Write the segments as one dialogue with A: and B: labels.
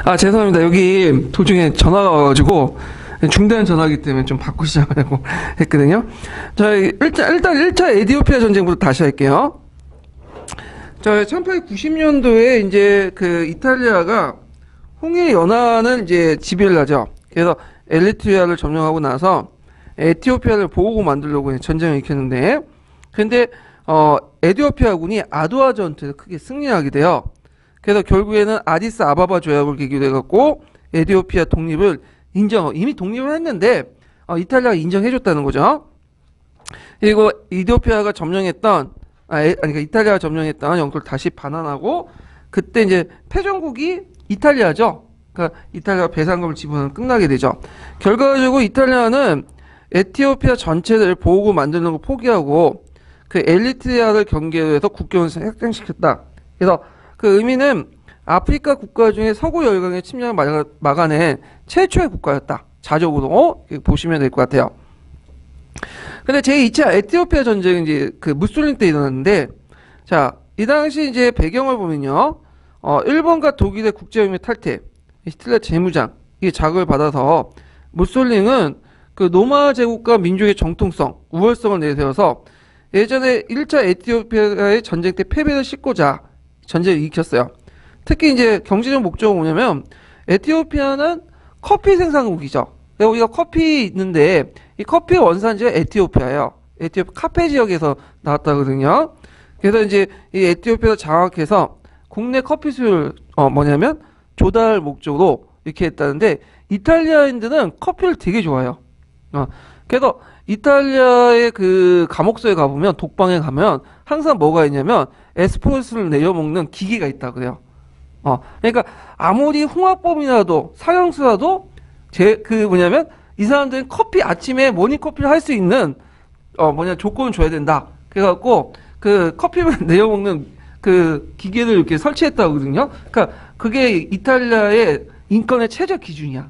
A: 아, 죄송합니다. 여기 도중에 전화가 와가지고 중대한 전화기 때문에 좀 받고 시작하려고 했거든요. 자, 일단 1차 에티오피아 전쟁부터 다시 할게요. 자, 1890년도에 이제 그 이탈리아가 홍해 연안을 이제 지배를 하죠. 그래서 에리트리아를 점령하고 나서 에티오피아를 보호고 만들려고 전쟁을 일으켰는데, 근데 에티오피아군이 아두아 전투에서 크게 승리하게 돼요. 그래서 결국에는 아디스 아바바 조약을 계기로 해갖고 에티오피아 독립을 이미 독립을 했는데 이탈리아가 인정해줬다는 거죠. 그리고 에티오피아가 점령했던 그러니까 이탈리아가 점령했던 영토를 다시 반환하고, 그때 이제 패전국이 이탈리아죠. 그러니까 이탈리아가 배상금을 지불하면 끝나게 되죠. 결과적으로 이탈리아는 에티오피아 전체를 보호고 만드는 걸 포기하고 그 에리트리아를 경계로 해서 국경을 확장시켰다. 그래서 그 의미는 아프리카 국가 중에 서구 열강의 침략을 막아낸 최초의 국가였다. 자적으로 보시면 될 것 같아요. 근데 제2차 에티오피아 전쟁은 이제 그 무솔리니 때 일어났는데, 자, 이 당시 이제 배경을 보면요. 일본과 독일의 국제협력 탈퇴, 히틀러 재무장, 이게 자극을 받아서 무솔리니는 그 로마 제국과 민족의 정통성, 우월성을 내세워서 예전에 1차 에티오피아의 전쟁 때 패배를 싣고자 전쟁을 일으켰어요. 특히 이제 경제적 목적은 뭐냐면, 에티오피아는 커피 생산국이죠. 우리가 커피 있는데 이 커피의 원산지가 에티오피아예요. 에티오피아 카페 지역에서 나왔다거든요. 그래서 이제 이 에티오피아를 장악해서 국내 커피 수요를 뭐냐면 조달 목적으로 이렇게 했다는데, 이탈리아인들은 커피를 되게 좋아해요. 그래서 이탈리아의 그 감옥소에 가보면, 독방에 가면 항상 뭐가 있냐면 에스프레소를 내려먹는 기계가 있다 그래요. 그러니까 아무리 홍학범이라도 사형수라도 뭐냐면 이 사람들은 커피 아침에 모닝커피를 할 수 있는 조건을 줘야 된다. 그래갖고 그 커피만 내려먹는 그 기계를 이렇게 설치했다거든요. 그러니까 그게 이탈리아의 인권의 최저 기준이야.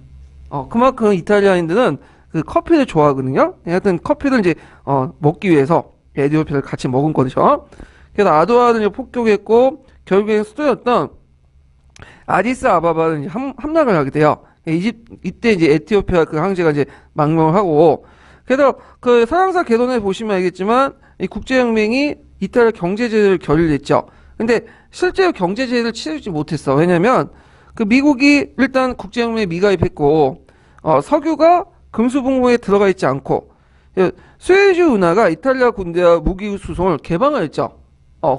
A: 그만큼 이탈리아인들은 그 커피를 좋아하거든요. 하여튼 커피를 이제 먹기 위해서 에티오피아를 같이 먹은 거죠. 그래서 아두아를 폭격했고 결국엔 수도였던 아디스 아바바는 이제 함락을 하게 돼요. 이때 이제 에티오피아 그 황제가 이제 망명을 하고, 그래서 그 서양사 개론에 보시면 알겠지만 이 국제혁명이 이탈리아 경제제재를 결의했죠. 근데 실제로 경제제재를 치르지 못했어. 왜냐면 그 미국이 일단 국제혁명에 미가입했고, 석유가 금수봉고에 들어가 있지 않고, 수에즈 운하가 이탈리아 군대와 무기 수송을 개방을 했죠.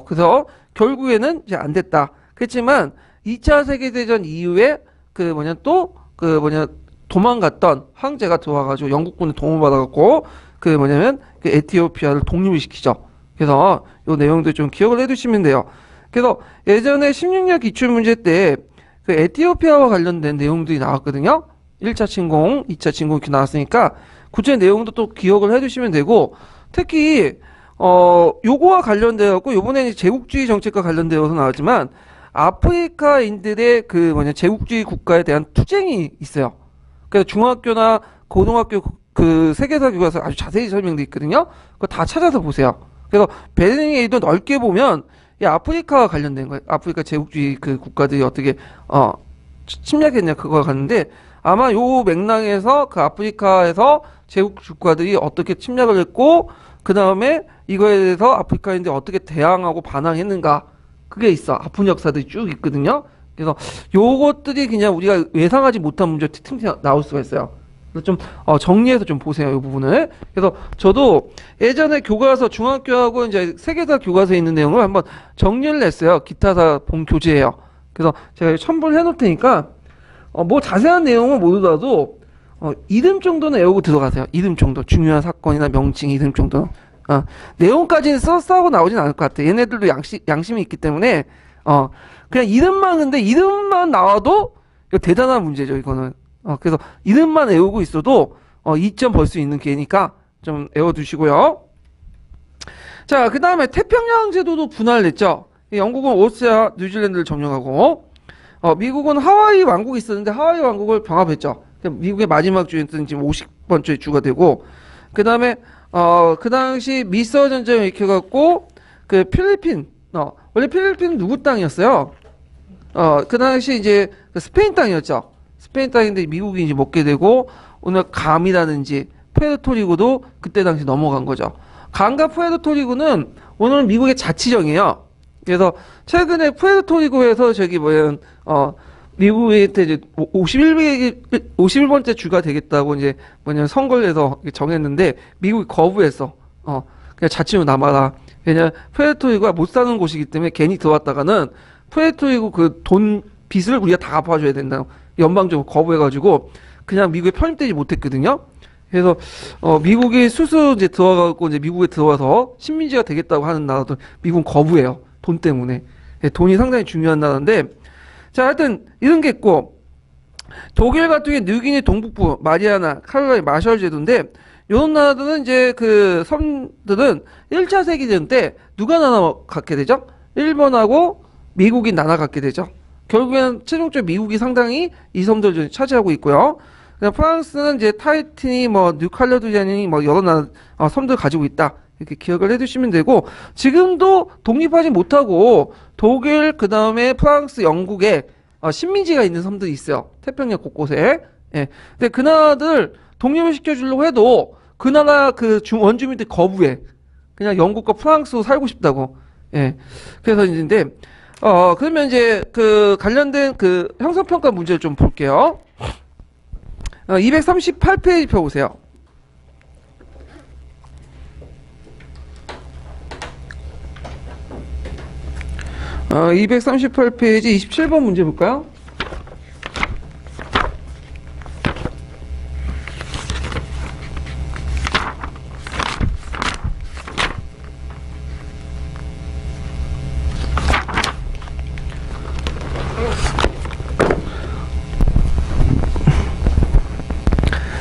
A: 그래서 결국에는 이제 안 됐다. 그렇지만 2차 세계대전 이후에 도망갔던 황제가 들어와가지고 영국군에 도움을 받아갖고 그 에티오피아를 독립을 시키죠. 그래서 이 내용도 좀 기억을 해두시면 돼요. 그래서 예전에 16년 기출문제 때 그 에티오피아와 관련된 내용들이 나왔거든요. 1차 침공, 2차 침공 이렇게 나왔으니까 구체 내용도 또 기억을 해두시면 되고, 특히 요거와 관련되어갖고 요번에는 제국주의 정책과 관련되어서 나왔지만 아프리카인들의 제국주의 국가에 대한 투쟁이 있어요. 그래서 중학교나 고등학교 그 세계사 교과서 아주 자세히 설명되어 있거든요. 그거 다 찾아서 보세요. 그래서 베닝에이도 넓게 보면 이 아프리카와 관련된 거예요. 아프리카 제국주의 그 국가들이 어떻게 침략했냐 그거가 갔는데, 아마 요 맥락에서 그 아프리카에서 제국 국가들이 어떻게 침략을 했고 그 다음에 이거에 대해서 아프리카인들이 어떻게 대항하고 반항했는가, 그게 있어. 아픈 역사들이 쭉 있거든요. 그래서 요것들이 그냥 우리가 예상하지 못한 문제 틈틈이 나올 수가 있어요. 그래서 좀 정리해서 좀 보세요, 이 부분을. 그래서 저도 예전에 교과서 중학교하고 이제 세계사 교과서에 있는 내용을 한번 정리를 했어요. 기타사 본 교재예요. 그래서 제가 첨부를 해놓을 테니까 뭐 자세한 내용은 모르더라도 이름 정도는 외우고 들어가세요. 이름 정도, 중요한 사건이나 명칭 이름 정도는. 내용까지는 써서 나오진 않을 것 같아. 얘네들도 양심이 있기 때문에 그냥 근데 이름만 나와도 이거 대단한 문제죠, 이거는. 그래서 이름만 외우고 있어도 2점 벌 수 있는 기회니까 좀 외워두시고요. 자, 그 다음에 태평양 제도도 분할을 했죠. 영국은 오스트리아, 뉴질랜드를 점령하고, 미국은 하와이 왕국이 있었는데 하와이 왕국을 병합했죠. 미국의 마지막 주였던 지금 50번째 주가 되고, 그 다음에 그 당시 미서 전쟁을 일으켜갖고 그 필리핀, 원래 필리핀은 누구 땅이었어요? 그 당시 이제 스페인 땅이었죠. 스페인 땅인데 미국이 이제 먹게 되고, 오늘 감이라든지 푸에르토리코도 그때 당시 넘어간 거죠. 감과 푸에르토리코는 오늘은 미국의 자치령이에요. 그래서 최근에 푸에르토리코에서 미국의 이제 51번째 주가 되겠다고 이제 선거를 해서 정했는데, 미국이 거부했어. 그냥 자치령 남아라. 왜냐면 푸에르토리코가 못 사는 곳이기 때문에 괜히 들어왔다가는 푸에르토리코 그 돈 빚을 우리가 다 갚아줘야 된다. 연방적으로 거부해가지고 그냥 미국에 편입되지 못했거든요. 그래서 미국이 수수 이제 들어가고 이제 미국에 들어와서 식민지가 되겠다고 하는 나라도 미국은 거부해요. 돈 때문에. 돈이 상당히 중요한 나라인데, 자, 하여튼 이런 게 있고, 독일 같은 경우에 뉴기니 동북부 마리아나 카롤라인 마셜 제도인데, 이런 나라들은 이제 그 섬들은 1차 세계대전 때 누가 나눠 갖게 되죠? 일본하고 미국이 나눠 갖게 되죠. 결국에는 최종적으로 미국이 상당히 이 섬들을 차지하고 있고요. 그냥 프랑스는 이제 타히티니, 뉴칼레도니아니, 여러 나라 섬들 가지고 있다. 이렇게 기억을 해두시면 되고, 지금도 독립하지 못하고 독일, 그 다음에 프랑스, 영국에 식민지가 있는 섬들이 있어요. 태평양 곳곳에. 예. 근데 그 나라들 독립을 시켜주려고 해도 그 나라 그 원주민들 거부해. 그냥 영국과 프랑스로 살고 싶다고. 예. 그래서 이제 그러면 이제 그 관련된 그 형성평가 문제를 좀 볼게요. 238페이지 펴보세요. 238페이지 27번 문제 볼까요?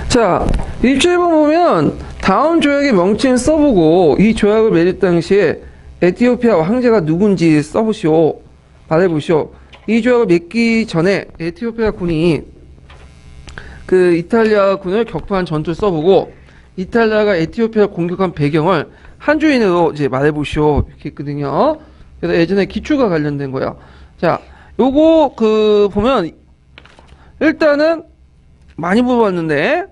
A: 자, 27번 보면 다음 조약의 명칭을 써보고 이 조약을 맺을 당시에 에티오피아 황제가 누군지 써보시오. 말해보시오. 이 조약을 맺기 전에 에티오피아 군이 그 이탈리아 군을 격파한 전투를 써보고 이탈리아가 에티오피아를 공격한 배경을 한 주인으로 이제 말해보시오. 이렇게 있거든요. 그래서 예전에 기초가 관련된 거예요. 자, 요거 그 보면 일단은 많이 물어봤는데,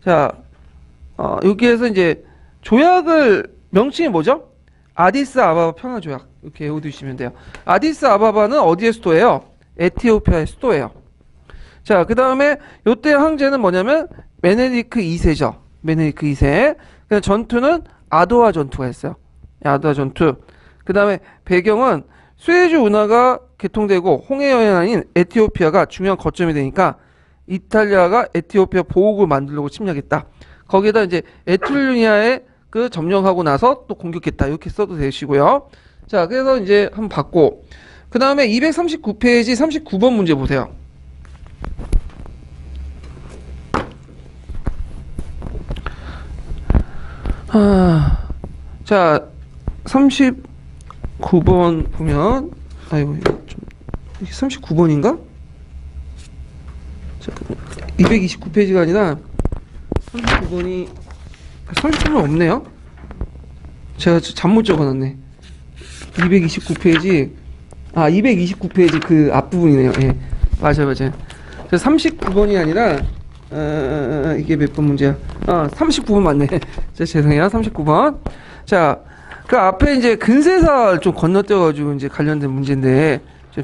A: 자, 여기에서 이제 조약을 명칭이 뭐죠? 아디스 아바바 평화조약. 이렇게 외워두시면 돼요. 아디스 아바바는 어디의 수도예요? 에티오피아의 수도예요. 자, 그 다음에 요때 황제는 뭐냐면 메네디크 2세죠. 메네디크 2세. 그다음 전투는 아도아 전투가 있어요. 아도아 전투. 그 다음에 배경은 수에즈 운하가 개통되고 홍해 여행하인 에티오피아가 중요한 거점이 되니까 이탈리아가 에티오피아 보호국을 만들려고 침략했다. 거기에다 이제 에툴리아에 그 점령하고 나서 또 공격했다. 이렇게 써도 되시고요. 자, 그래서 이제 한번 봤고, 그 다음에 239페이지 39번 문제 보세요. 자, 39번 보면, 아이고, 이게 39번인가? 229페이지가 아니라 39번이 30번 없네요. 제가 잘못 적어놨네. 229페이지 229페이지 그 앞부분이네요. 예, 맞아요. 39번이 아니라 이게 몇 번 문제야? 39번 맞네. 죄송해요. 39번. 자, 그 앞에 이제 근세사 좀 건너뛰어가지고 이제 관련된 문제인데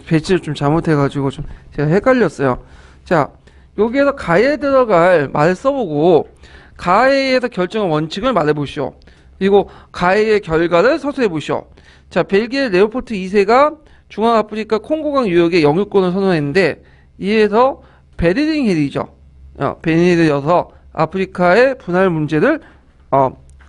A: 배치를 좀 잘못해가지고 좀 제가 헷갈렸어요. 자, 여기에서 가에 들어갈 말을 써보고 가해에서 결정한 원칙을 말해보시오. 그리고 가해의 결과를 서술해보시오. 자, 벨기에 레오폴트 2세가 중앙아프리카 콩고강 유역의 영유권을 선언했는데 이에서 베르링 헬이죠. 베르링에서 아프리카의 분할 문제를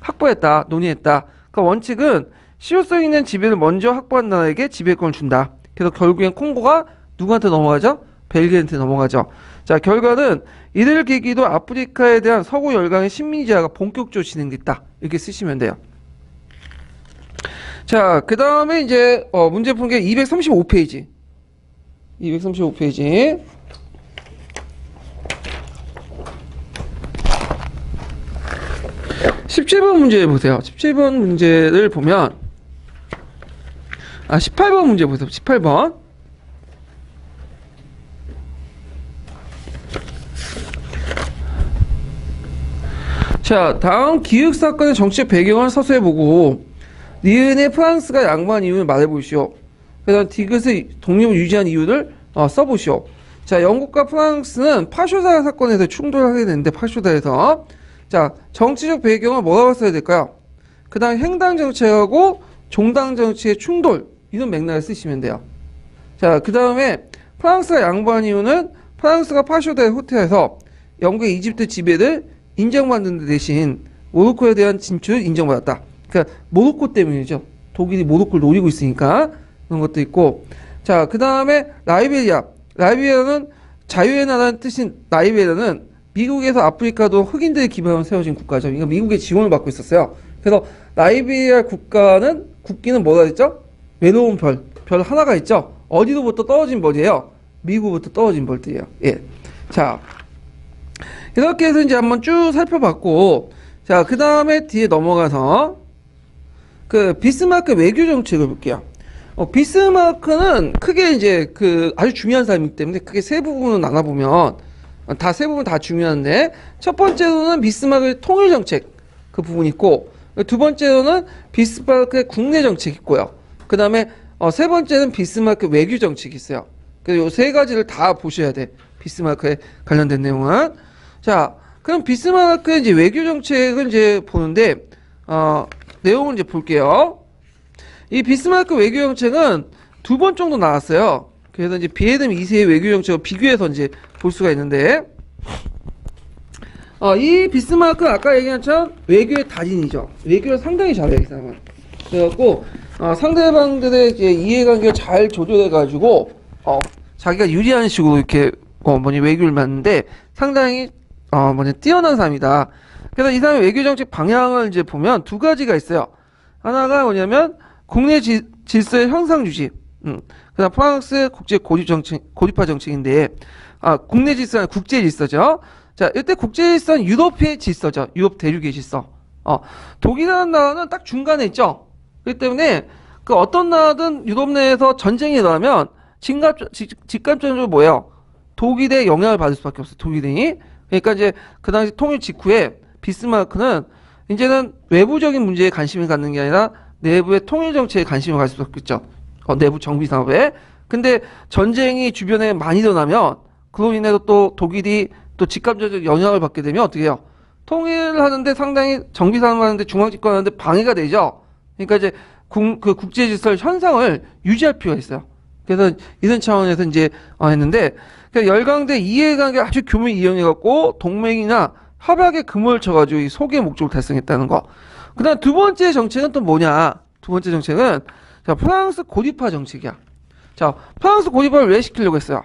A: 확보했다, 논의했다. 그 원칙은 실효성 있는 지배를 먼저 확보한 나라에게 지배권을 준다. 그래서 결국엔 콩고가 누구한테 넘어가죠? 벨기에한테 넘어가죠. 자, 결과는 이를 계기로 아프리카에 대한 서구 열강의 식민지화가 본격적으로 진행됐다. 이렇게 쓰시면 돼요. 자, 그 다음에 이제 문제 푼 게 235페이지. 235페이지. 17번 문제 보세요. 17번 문제를 보면 18번 문제 보세요. 18번. 자, 다음 기획 사건의 정치적 배경을 서술해보고 니은의 프랑스가 양보한 이유를 말해보시오. 그다음 디귿의 독립을 유지한 이유를 써보시오. 자, 영국과 프랑스는 파쇼다 사건에서 충돌하게 되는데 파쇼다에서 자, 정치적 배경을 뭐라고 써야 될까요? 그 다음 행당 정책하고 종당 정치의 충돌 이런 맥락을 쓰시면 돼요. 자, 그 다음에 프랑스가 양보한 이유는 프랑스가 파쇼다의 호텔에서 영국의 이집트 지배를 인정받는 데 대신 모로코에 대한 진출을 인정받았다. 그러니까 모로코 때문이죠. 독일이 모로코를 노리고 있으니까 그런 것도 있고. 자, 그 다음에 라이베리아는 자유의 나라는 뜻인 라이베리아는 미국에서 아프리카도 흑인들의 기반으로 세워진 국가죠. 그러니까 미국의 지원을 받고 있었어요. 그래서 라이베리아 국기는 뭐라 했죠? 외로운 별 하나가 있죠. 어디로부터 떨어진 벌이에요? 미국으로부터 떨어진 벌들이에요. 예. 자, 이렇게 해서 이제 한번 쭉 살펴봤고, 자, 그 다음에 뒤에 넘어가서 그 비스마크 외교 정책을 볼게요. 비스마크는 크게 이제 그 아주 중요한 사람이기 때문에 크게 세 부분으로 나눠보면 세 부분 다 중요한데, 첫 번째로는 비스마크의 통일 정책 그 부분이 있고, 두 번째로는 비스마크의 국내 정책이 있고요. 그 다음에 세 번째는 비스마크 외교 정책이 있어요. 그래서 요 세 가지를 다 보셔야 돼. 비스마크에 관련된 내용은. 자, 그럼 비스마크의 이제 외교 정책을 이제 보는데, 내용을 이제 볼게요. 이 비스마크 외교 정책은 두 번 정도 나왔어요. 그래서 이제 비에듬 2세의 외교 정책을 비교해서 이제 볼 수가 있는데, 이 비스마크는 아까 얘기한 것처럼 외교의 달인이죠. 외교를 상당히 잘해요, 이 사람은. 그래갖고, 상대방들의 이제 이해관계를 잘 조절해가지고, 자기가 유리한 식으로 이렇게, 외교를 맞는데 상당히, 뛰어난 사람이다. 그래서 이 사람의 외교 정책 방향을 이제 보면 두 가지가 있어요. 하나가 뭐냐면, 국내 질서의 형상 유지. 그다음 프랑스 국제 고립화 정책인데, 국내 질서는 국제 질서죠. 자, 이때 국제 질서는 유럽의 질서죠. 유럽 대륙의 질서. 독일이라는 나라는 딱 중간에 있죠. 그렇기 때문에 그 어떤 나라든 유럽 내에서 전쟁이 일어나면 직감적으로 뭐예요? 독일의 영향을 받을 수밖에 없어요. 독일이. 그러니까 이제 그 당시 통일 직후에 비스마크는 이제는 외부적인 문제에 관심을 갖는 게 아니라 내부의 통일 정책에 관심을 가질 수밖에 없겠죠. 내부 정비 사업에. 근데 전쟁이 주변에 많이 일어나면 그로 인해서 또 독일이 또 직감적인 영향을 받게 되면 어떻게 해요? 통일을 하는데 상당히 정비 사업을 하는데 중앙집권 하는데 방해가 되죠. 그러니까 이제 그 국제 질서 현상을 유지할 필요가 있어요. 그래서 이런 차원에서 이제 했는데, 그러니까 열강대 이해관계 아주 교묘히 이용해갖고 동맹이나 협약에 금을 쳐가지고 이 소개의 목적을 달성했다는 거. 그다음 두 번째 정책은 또 뭐냐? 두 번째 정책은 자, 프랑스 고립화 정책이야. 자, 프랑스 고립화를 왜 시키려고 했어요?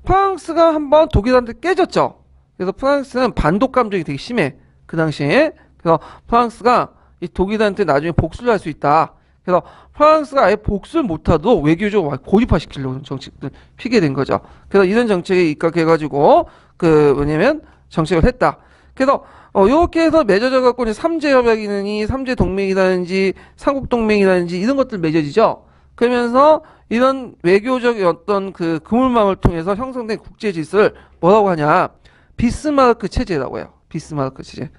A: 프랑스가 한번 독일한테 깨졌죠. 그래서 프랑스는 반독 감정이 되게 심해. 그 당시에. 그래서 프랑스가 이 독일한테 나중에 복수를 할 수 있다. 그래서 프랑스가 아예 복수를 못하도 외교적으로 고립화시키려고 정책을 피게 된 거죠. 그래서 이런 정책에 입각해가지고 정책을 했다. 그래서 요렇게 해서 맺어져 갖고 이제 삼제협약이니 삼제동맹이라든지 삼국동맹이라든지 이런 것들 맺어지죠. 그러면서 이런 외교적 어떤 그 그물망을 통해서 형성된 국제 질서를 뭐라고 하냐? 비스마르크 체제라고 해요. 비스마르크 체제.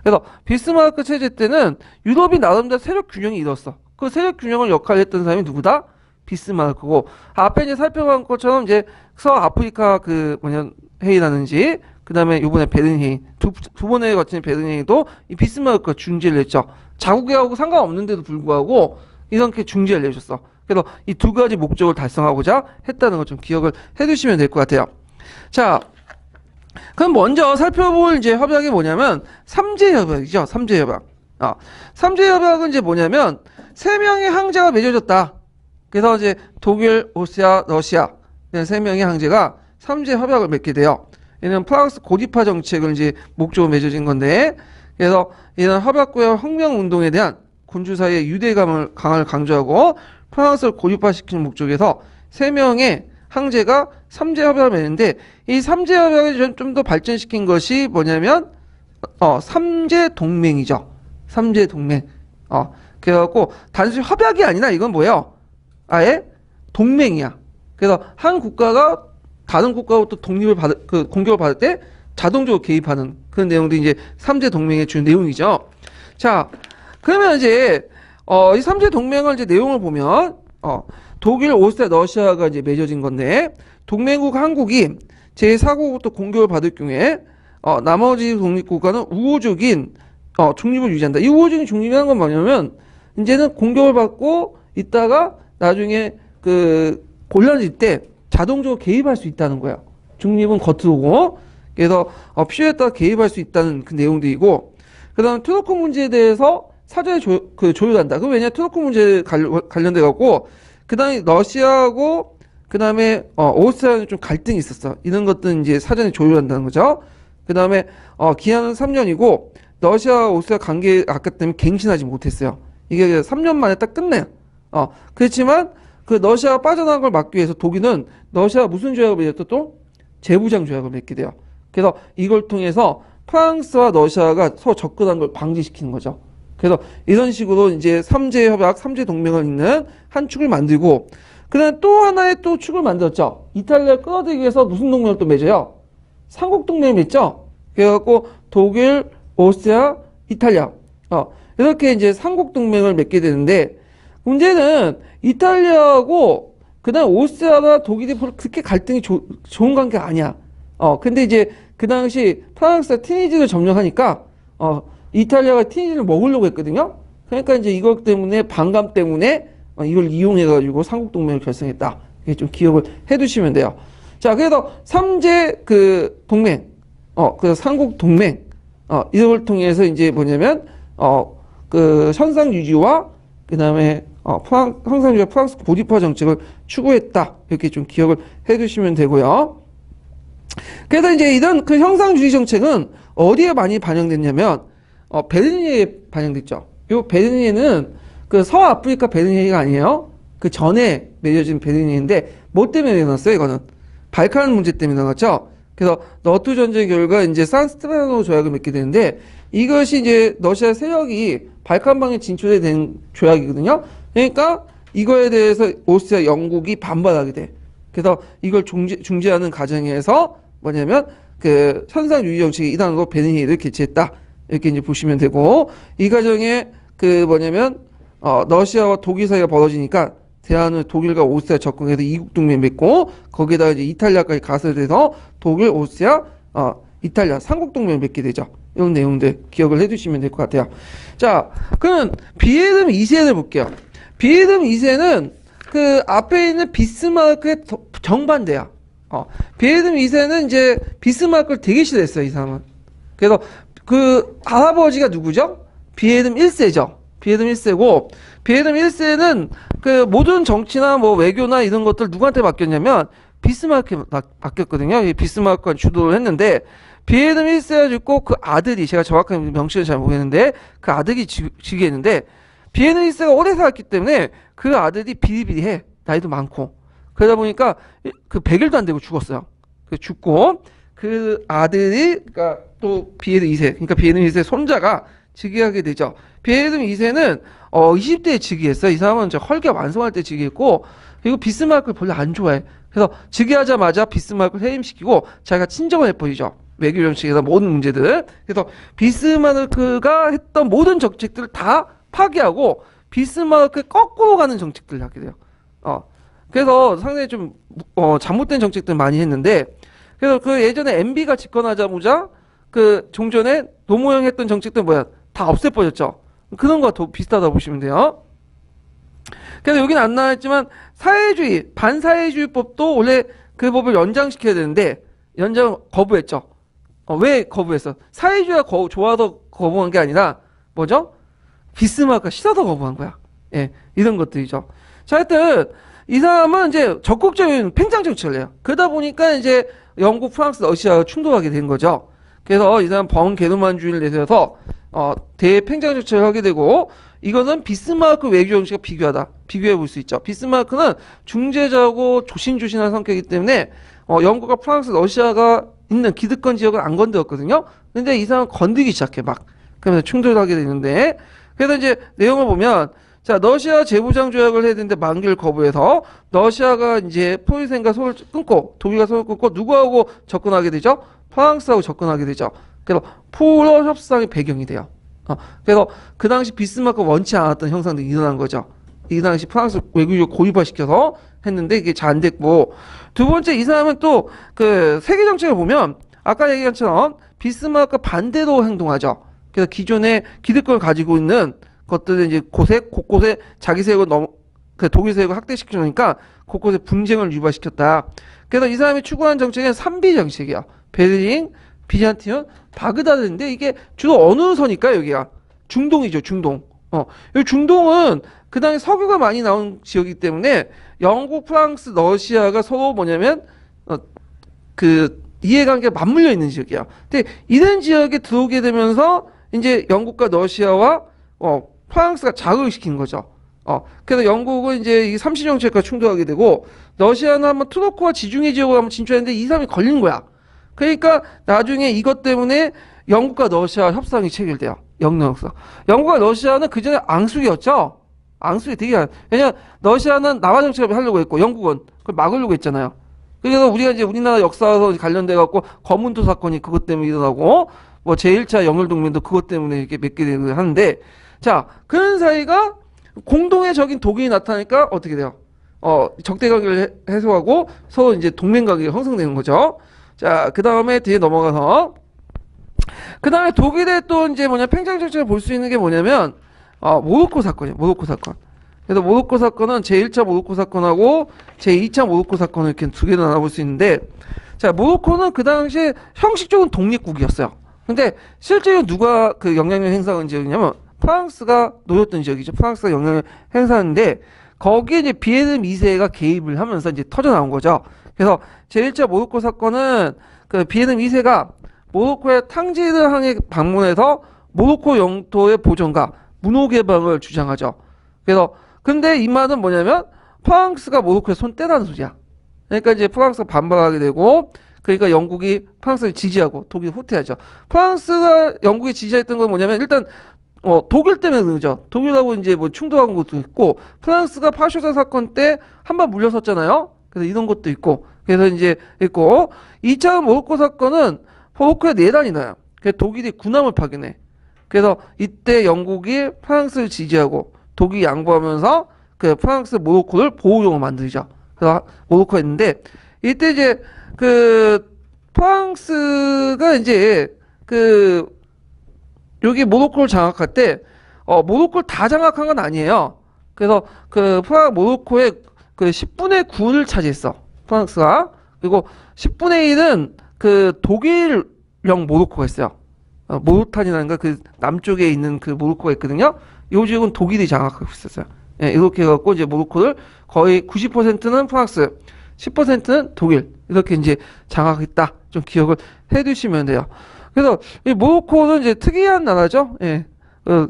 A: 그래서 비스마르크 체제 때는 유럽이 나름대로 세력 균형이 이뤘어. 그 세력 균형을 역할을 했던 사람이 누구다? 비스마르크고, 앞에 이제 살펴본 것처럼 이제 서아프리카 회의라든지, 그 다음에 요번에 베른 회의, 두 번에 거친 베른 회의도 이 비스마르크가 중재를 했죠. 자국하고 상관없는데도 불구하고 이렇게 중재를 해줬어. 그래서 이 두 가지 목적을 달성하고자 했다는 걸 좀 기억을 해두시면 될 것 같아요. 자, 그럼 먼저 살펴볼 이제 협약이 뭐냐면 삼제협약이죠. 삼제협약. 삼제협약은 이제 뭐냐면 세 명의 항제가 맺어졌다. 그래서 이제 독일, 오스트리아, 러시아 이런 세 명의 항제가 삼제협약을 맺게 돼요. 얘는 프랑스 고립화 정책을 이제 목적으로 맺어진 건데, 그래서 이런 협약구의 혁명운동에 대한 군주사회의 유대감을 강조하고 프랑스를 고립화시키는 목적에서 세 명의 항제가 삼제협약을 맺는데, 이 삼제협약을 좀 더 발전시킨 것이 뭐냐면 삼제동맹이죠. 삼제동맹. 그래갖고 단순히 협약이 아니라 이건 뭐예요? 아예 동맹이야. 그래서 한 국가가 다른 국가로부터 공격을 받을 때 자동적으로 개입하는 그런 내용들이 이제 삼재 동맹의 주 내용이죠. 자, 그러면 이제 이 삼재 동맹을 이제 내용을 보면 독일, 오스트리아, 러시아가 이제 맺어진 건데 동맹국 한국이 제4국부터 공격을 받을 경우에 나머지 독립국가는 우호적인 중립을 유지한다. 이 우호적인 중립이라는 건 뭐냐면 이제는 공격을 받고 있다가 나중에 그 곤란해질 때 자동적으로 개입할 수 있다는 거예요. 중립은 겉으로고 그래서 필요에 따라 개입할 수 있다는 그 내용들이고 그다음 트루크 문제에 대해서 사전에 조율한다. 그 왜냐 트루크 문제 관련돼 갖고 그다음에 러시아하고 그다음에 오스트리아는 좀 갈등이 있었어. 이런 것들은 이제 사전에 조율한다는 거죠. 그다음에 기한은 3년이고 러시아 오스트리아 관계 아까 때문에 갱신하지 못했어요. 이게 3년 만에 딱 끝내요. 그렇지만 그 러시아가 빠져나간 걸 막기 위해서 독일은 러시아 무슨 조약을 맺었죠? 또 재무장 조약을 맺게 돼요. 그래서 이걸 통해서 프랑스와 러시아가 서로 접근한 걸 방지시키는 거죠. 그래서 이런 식으로 이제 삼재 협약, 삼재 동맹을 잇는 한 축을 만들고 그다음에 또 하나의 또 축을 만들었죠. 이탈리아를 끌어들이기 위해서 무슨 동맹을 또 맺어요? 삼국 동맹을 맺죠. 그래갖고 독일, 오스트리아, 이탈리아 이렇게 이제 삼국 동맹을 맺게 되는데 문제는 이탈리아하고 그다음 오스트리아가 독일이 별로 그렇게 갈등이 좋은 관계가 아니야. 근데 이제 그 당시 프랑스가 티니지를 점령하니까 이탈리아가 티니지를 먹으려고 했거든요. 그러니까 이제 이것 때문에 반감 때문에 이걸 이용해가지고 삼국 동맹을 결성했다. 이게 좀 기억을 해두시면 돼요. 자, 그래서 삼재 그 동맹, 그 삼국 동맹, 이걸 통해서 이제 뭐냐면 그 현상 유지와 그다음에 현상 유지와 프랑스 고립화 정책을 추구했다. 이렇게 좀 기억을 해두시면 되고요. 그래서 이제 이런 그 형상주의 정책은 어디에 많이 반영됐냐면 베르니에 반영됐죠. 이 베르니에는 그 서아프리카 베르니에가 아니에요. 그 전에 맺어진 베르니에인데 뭐 때문에 일어났어요? 이거는 발칸 문제 때문에 일어났죠. 그래서 너투 전쟁 결과 이제 산스트라노 조약을 맺게 되는데 이것이 이제 러시아 세력이 발칸방에 진출해 된 조약이거든요. 그러니까 이거에 대해서 오스트리아, 영국이 반발하게 돼. 그래서 이걸 중재하는 과정에서 뭐냐면 그 현상 유지 정책이 이단으로 베르니에를 개최했다. 이렇게 이제 보시면 되고 이 과정에 그 뭐냐면 러시아와 독일 사이가 벌어지니까 대안을 독일과 오스트리아 접근해서 이국 동맹 맺고 거기에다가 이제 이탈리아까지 가설돼서 독일, 오스트리아, 이탈리아 삼국 동맹 맺게 되죠. 이런 내용들 기억을 해두시면 될 것 같아요. 자, 그럼 비에름 2세를 볼게요. 비에름 2세는 그 앞에 있는 비스마르크의 정반대야. 비에름 2세는 이제 비스마르크를 되게 싫어했어요, 이 사람은. 그래서 그 할아버지가 누구죠? 비에름 1세죠. 비에름 1세고 비에름 1세는 그 모든 정치나 뭐 외교나 이런 것들 누구한테 맡겼냐면 비스마르크에 맡겼거든요. 이 비스마르크가 주도를 했는데 비에름 1세가 죽고 그 아들이 제가 정확한 명칭을 잘 모르겠는데 그 아들이 지게 했는데 비에름 1세가 오래 살았기 때문에 그 아들이 비리비리해. 나이도 많고 그러다 보니까 그 100일도 안 되고 죽었어요. 그 죽고 그 아들이 그러니까 또 비에름 2세 그러니까 비에름 2세 손자가 즉위하게 되죠. 비에름 2세는 20대에 즉위했어요. 이 사람은 이제 헐게 완성할 때 즉위했고 그리고 비스마르크를 별로 안 좋아해. 그래서 즉위하자마자 비스마르크를 해임시키고 자기가 친정을 해버리죠. 외교 정책에서 모든 문제들. 그래서 비스마르크가 했던 모든 정책들을 다 파기하고 비스마르크에 거꾸로 가는 정책들을 하게 돼요. 그래서 상당히 좀 잘못된 정책들 많이 했는데 그래서 그 예전에 MB가 집권하자마자 그 종전에 노무현 했던 정책들 뭐야 다 없애버렸죠. 그런 거와 더 비슷하다 보시면 돼요. 그래서 여기는 안 나와있지만 사회주의 반사회주의법도 원래 그 법을 연장시켜야 되는데 연장 거부했죠. 왜 거부했어? 사회주의가 좋아서 거부한 게 아니라 뭐죠? 비스마르크가 싫어서 거부한 거야. 예, 이런 것들이죠. 자, 하여튼 이 사람은 이제 적극적인 팽창 정책을 해요. 그러다 보니까 이제 영국, 프랑스, 러시아가 충돌하게 된 거죠. 그래서 이 사람 번게르만주의를 내세워서 대팽창 정책을 하게 되고 이거는 비스마르크 외교 정책과 비교하다. 비교해 볼 수 있죠. 비스마르크는 중재자고 조신조신한 성격이기 때문에 영국과 프랑스, 러시아가 있는 기득권 지역을 안 건드렸거든요. 근데 이 사람은 건드기 시작해 막. 그러면서 충돌을 하게 되는데 그래서 이제 내용을 보면 자, 러시아 재무장 조약을 해야 되는데 만기를 거부해서 러시아가 이제 포위선과 손을 끊고 독일과 손을 끊고 누구하고 접근하게 되죠? 프랑스하고 접근하게 되죠. 그래서 포로 협상의 배경이 돼요. 그래서 그 당시 비스마크가 원치 않았던 형상들이 일어난 거죠. 이 당시 프랑스 외교를 고립화시켜서 했는데 이게 잘 안 됐고, 두 번째 이 사람은 또 그 세계 정책을 보면 아까 얘기한 것처럼 비스마크가 반대로 행동하죠. 그래서 기존의 기득권을 가지고 있는 것들을 이제 곳곳에 자기 세력을 그 독일 세력을 확대시키니까 곳곳에 분쟁을 유발시켰다. 그래서 이 사람이 추구한 정책은 3비 정책이야. 베를린, 비잔티움, 바그다드인데 이게 주로 어느 선일까요, 여기가? 중동이죠, 중동. 이 중동은 그 당시 석유가 많이 나온 지역이기 때문에 영국, 프랑스, 러시아가 서로 뭐냐면 그 이해관계가 맞물려 있는 지역이야. 근데 이런 지역에 들어오게 되면서 이제 영국과 러시아와 프랑스가 자극을 시킨 거죠. 그래서 영국은 이제 이 삼시 정책과 충돌하게 되고, 러시아는 한번 투르크와 지중해 지역으로 한번 진출했는데 이 사람이 걸린 거야. 그러니까 나중에 이것 때문에 영국과 러시아 협상이 체결돼요. 영영협상. 영국과 러시아는 그 전에 앙숙이었죠. 앙숙이 되게 왜냐 러시아는 남아 정책을 하려고 했고 영국은 그걸 막으려고 했잖아요. 그래서 우리가 이제 우리나라 역사와 관련돼 갖고 거문도 사건이 그것 때문에 일어나고 뭐 제1차 영일동맹도 그것 때문에 이렇게 맺게 되고 하는데, 자, 그런 사이가 공동의 적인 독일이 나타나니까 어떻게 돼요? 적대 관계를 해소하고 서로 이제 동맹 관계가 형성되는 거죠. 자, 그 다음에 뒤에 넘어가서 그 다음에 독일의 또 이제 팽창 정책을 볼 수 있는 게 뭐냐면 모로코 사건이에요. 모로코 사건. 그래서 모로코 사건은 제1차 모로코 사건하고 제2차 모로코 사건을 이렇게 두 개로 나눠볼 수 있는데, 자, 모로코는 그 당시에 형식적으로 독립국이었어요. 근데 실제로 누가 그 영향력 행사한 지역이냐면 프랑스가 노렸던 지역이죠. 프랑스가 영향을 행사하는데 거기에 이제 비에르 2세가 개입을 하면서 이제 터져 나온 거죠. 그래서 제1차 모로코 사건은 그 비에르 2세가 모로코의 탕지르 항에 방문해서 모로코 영토의 보존과 문호 개방을 주장하죠. 그래서 근데 이 말은 뭐냐면 프랑스가 모로코에 손 떼라는 소리야. 그러니까 이제 프랑스가 반발하게 되고, 그러니까 영국이 프랑스를 지지하고 독일을 후퇴하죠. 프랑스가 영국이 지지했던 건 뭐냐면 일단 독일 때문에 그러죠. 독일하고 이제 뭐 충돌한 것도 있고, 프랑스가 파쇼사 사건 때 한 번 물러섰잖아요. 그래서 이런 것도 있고, 그래서 이제 있고, 2차 모로코 사건은 모로코에 내란이 나요. 그래서 독일이 군함을 파견해. 그래서 이때 영국이 프랑스를 지지하고 독일이 양보하면서 그 프랑스 모로코를 보호용으로 만들죠. 그래서 모로코가 있는데, 이때 이제 그 프랑스가 이제 그 여기 모로코를 장악할 때 모로코를 다 장악한 건 아니에요. 그래서 그 모로코의 그 10분의 9를 차지했어, 프랑스가. 그리고 10분의 1은 그 독일령 모로코가 있어요. 모르타니아인가 그 남쪽에 있는 그 모로코가 있거든요. 이 지역은 독일이 장악하고 있었어요. 예, 이렇게 해갖고 이제 모로코를 거의 90%는 프랑스, 10%는 독일, 이렇게 이제 장악했다. 좀 기억을 해두시면 돼요. 그래서 이 모로코는 이제 특이한 나라죠. 예,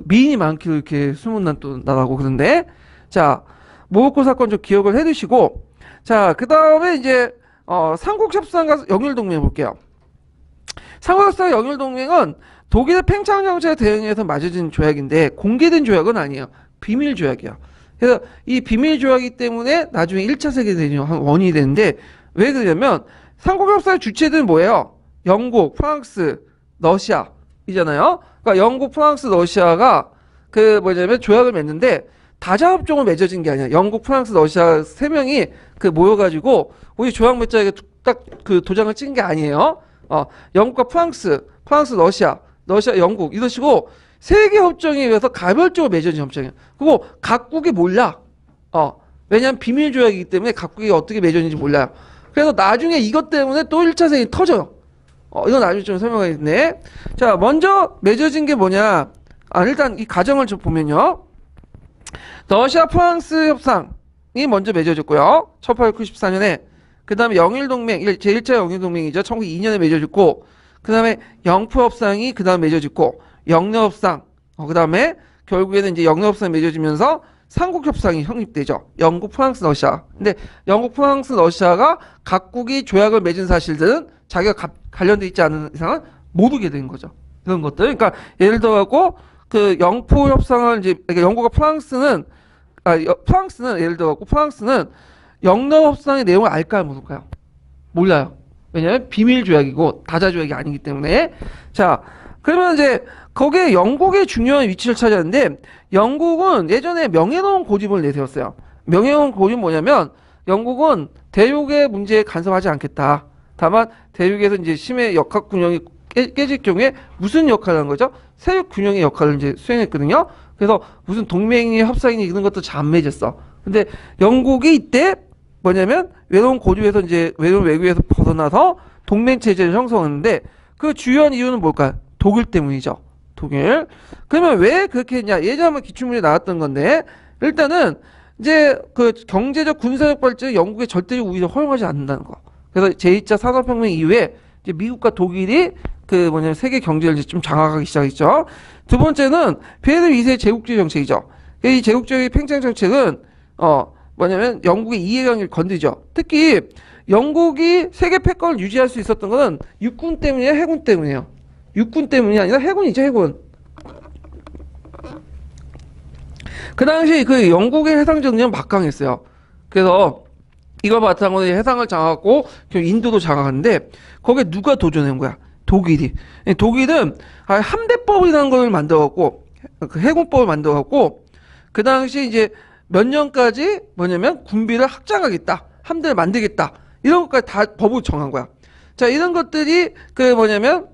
A: 미인이 많기로 이렇게 소문난 또 나라고. 그런데 자, 모로코 사건 좀 기억을 해두시고, 자, 그 다음에 이제 삼국협상과 영일동맹 볼게요. 삼국협상 영일동맹은 독일의 팽창 정책에 대응해서 맺어진 조약인데 공개된 조약은 아니에요. 비밀 조약이야. 그래서 이 비밀 조약이기 때문에 나중에 1차 세계대전이 원인이 되는데, 왜 그러냐면 삼국협상의 주체들은 뭐예요? 영국, 프랑스, 러시아이잖아요. 그러니까 영국, 프랑스, 러시아가 그 뭐냐면 조약을 맺는데 다자합종으로 맺어진 게 아니야. 영국, 프랑스, 러시아 세 명이 그 모여가지고 우리 조약 맺자에 딱 그 도장을 찍은 게 아니에요. 영국과 프랑스, 러시아, 영국 이러시고 세계 협정에 의해서 가별적으로 맺어진 협정이에요. 그리고 각국이 몰라. 왜냐하면 비밀 조약이기 때문에 각국이 어떻게 맺어진지 몰라요. 그래서 나중에 이것 때문에 또 1차 세계이 터져요. 이건 나중에 좀 설명하겠네. 자, 먼저 맺어진 게 뭐냐. 일단 이 과정을 좀 보면요. 러시아 프랑스 협상이 먼저 맺어졌고요. 1894년에. 그 다음에 영일동맹, 제1차 영일동맹이죠. 1902년에 맺어졌고, 그 다음에 영프협상이 그 다음에 맺어졌고, 영려협상, 그 다음에 결국에는 이제 영려협상이 맺어지면서 삼국협상이 성립되죠. 영국, 프랑스, 러시아. 근데 영국, 프랑스, 러시아가 각국이 조약을 맺은 사실들은 자기가 관련돼 있지 않은 이상은 모르게 된 거죠. 이런 것들. 그러니까 예를 들어갖고 그 영포 협상을 이제, 그러니까 영국과 프랑스는 프랑스는 예를 들어 갖고 프랑스는 영러 협상의 내용을 알까요, 모를까요? 몰라요. 왜냐하면 비밀 조약이고 다자 조약이 아니기 때문에. 자, 그러면 이제 거기에 영국의 중요한 위치를 차지하는데 영국은 예전에 명예로운 고집을 내세웠어요. 명예로운 고집은 뭐냐면 영국은 대륙의 문제에 간섭하지 않겠다. 다만 대륙에서 이제 심해 역학 균형이 깨질 경우에 무슨 역할을 한 거죠? 세력 균형의 역할을 이제 수행했거든요. 그래서 무슨 동맹이 협상이니 이런 것도 잘 안 맺었어. 근데 영국이 이때 뭐냐면 외로운 고립에서 이제 외로운 외교에서 벗어나서 동맹 체제를 형성했는데 그 주요한 이유는 뭘까요? 독일 때문이죠. 독일. 그러면 왜 그렇게 했냐? 예전에 한번 기출문제 나왔던 건데 일단은 이제 그 경제적 군사적 발전이 영국의 절대적 우위를 허용하지 않는다는 거. 그래서 제2차 산업혁명 이후에 이제 미국과 독일이 그 뭐냐면 세계 경제를 이제 좀 장악하기 시작했죠. 두 번째는 피해를 2세 제국주의 정책이죠. 이 제국주의 팽창 정책은 뭐냐면 영국의 이해관계를 건드리죠. 특히 영국이 세계 패권을 유지할 수 있었던 것은 육군 때문이에요, 해군 때문이에요. 육군 때문이 아니라 해군이죠, 해군. 그 당시 그 영국의 해상 정력은 막강했어요. 그래서 이걸 바탕으로 해상을 장악하고 인도도 장악하는데 거기에 누가 도전한 거야? 독일이. 독일은 함대법이라는 걸 만들어갖고 그 해군법을 만들어갖고 그 당시 이제 몇 년까지 뭐냐면 군비를 확장하겠다, 함대를 만들겠다 이런 것까지 다 법으로 정한 거야. 자, 이런 것들이 그 뭐냐면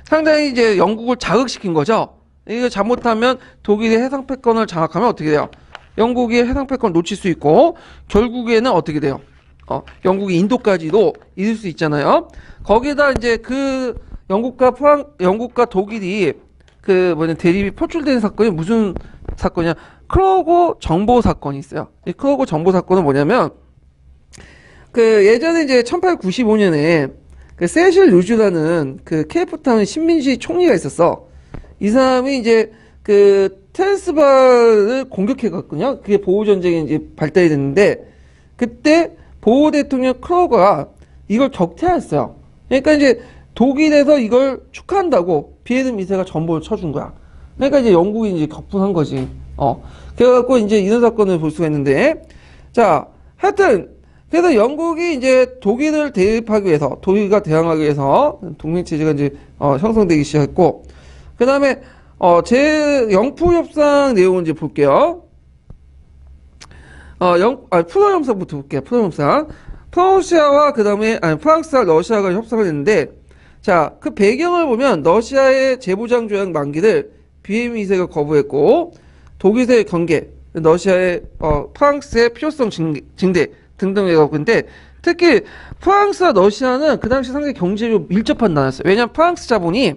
A: 상당히 이제 영국을 자극시킨 거죠. 이거 잘못하면 독일이 해상 패권을 장악하면 어떻게 돼요? 영국이 해상 패권을 놓칠 수 있고 결국에는 어떻게 돼요? 영국이 인도까지도 이룰 수 있잖아요. 거기다 이제 그 영국과 독일이 그 대립이 표출된 사건이 무슨 사건이냐? 크로고 정보 사건이 있어요. 이 크로고 정보 사건은 뭐냐면 그 예전에 이제 1895년에 그 세실 루즈라는 그 케이프타운 식민지 총리가 있었어. 이 사람이 이제 그 트랜스바를 공격해갔거든요. 그게 보호전쟁이 이제 발달이 됐는데 그때 보호 대통령 크로거가 이걸 격퇴했어요. 그러니까 이제 독일에서 이걸 축하한다고 비에르 미세가 전보를 쳐준 거야. 그러니까 이제 영국이 이제 격분한 거지. 그래갖고 이제 이런 사건을 볼 수가 있는데, 자, 하여튼 그래서 영국이 이제 독일을 대입하기 위해서, 독일과 대항하기 위해서 동맹체제가 이제 형성되기 시작했고, 그 다음에 제 영푸협상 내용을 이제 볼게요. 프로 협상부터 볼게요. 프로 협상. 프랑스와 그 다음에 프랑스와 러시아가 협상을 했는데, 자, 그 배경을 보면 러시아의 재무장 조약 만기를 비에르 미세가 거부했고, 독일의 경계, 러시아의 프랑스의 필요성 증대 등등 해갖고 근데 특히 프랑스와 러시아는 그 당시 상당히 경제적으로 밀접한 나라였어요. 왜냐하면 프랑스 자본이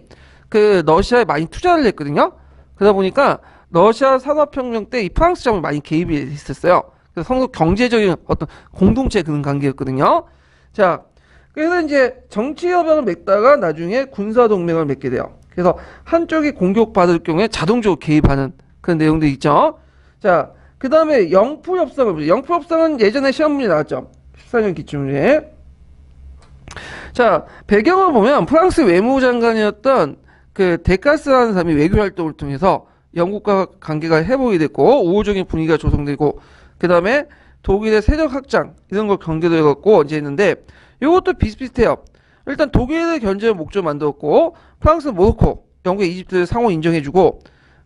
A: 그 러시아에 많이 투자를 했거든요. 그러다 보니까 러시아 산업혁명 때 이 프랑스 자본이 많이 개입이 있었어요. 그래서 성도 경제적인 어떤 공동체 그런 관계였거든요. 자, 그래서 이제 정치협약을 맺다가 나중에 군사동맹을 맺게 돼요. 그래서 한쪽이 공격받을 경우에 자동적으로 개입하는 그런 내용들이 있죠. 자, 그 다음에 영푸협상을 보죠. 영푸협상은 예전에 시험 문제 나왔죠. 14년 기출문제. 자, 배경을 보면 프랑스 외무장관이었던 그 데카스라는 사람이 외교활동을 통해서 영국과 관계가 회복이 됐고 우호적인 분위기가 조성되고 그 다음에 독일의 세력 확장 이런 걸 경계도 해갖고 이제 했는데 이것도 비슷비슷해요. 일단 독일의 견제를 목적으로 만들었고 프랑스, 모로코, 영국, 이집트를 상호 인정해주고